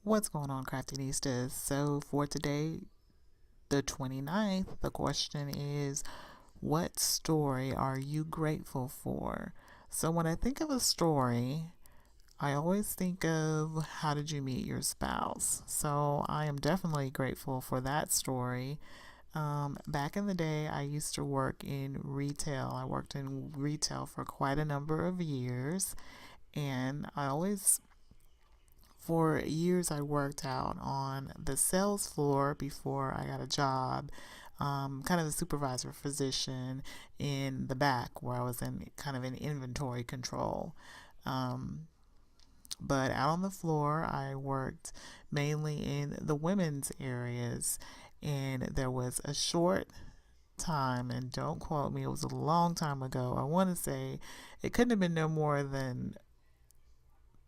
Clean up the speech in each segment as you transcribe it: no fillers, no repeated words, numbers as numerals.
What's going on, Craftinistas? So, for today, the 29th, the question is, what story are you grateful for? So, when I think of a story, I always think of how did you meet your spouse? So, I am definitely grateful for that story. Back in the day, I used to work in retail. I worked in retail for quite a number of years, and for years, I worked out on the sales floor before I got a job, kind of a supervisor physician in the back where I was in kind of in inventory control. Um, but out on the floor, I worked mainly in the women's areas, and there was a short time, and don't quote me, it was a long time ago. I want to say it couldn't have been no more than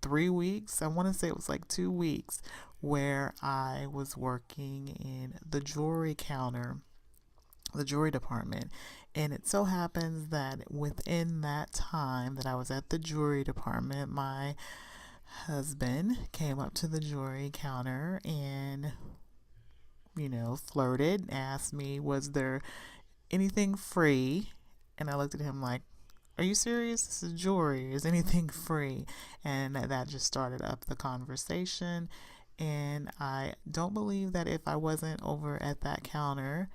3 weeks. I want to say it was like 2 weeks where I was working in the jewelry counter, the jewelry department. And it so happens that within that time that I was at the jewelry department, my husband came up to the jewelry counter and, flirted, asked me, was there anything free? And I looked at him like, are you serious? This is jewelry. Is anything free? And that just started up the conversation. And I don't believe that if I wasn't over at that counter,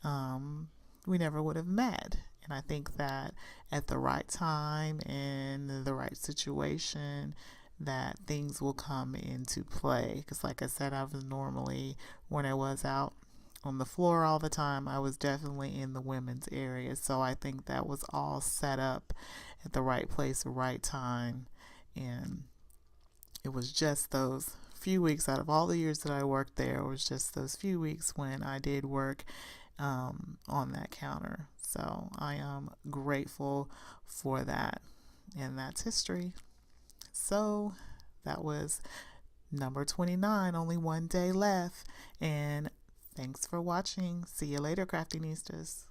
um, we never would have met. And I think that at the right time and the right situation, that things will come into play. Because, like I said, I was normally, when I was out on the floor all the time, I was definitely in the women's area. So I think that was all set up at the right place, the right time. And it was just those few weeks out of all the years that I worked there, it was just those few weeks when I did work on that counter. So I am grateful for that. And that's history. So that was number 29, only one day left. And thanks for watching. See you later, Craftinistas.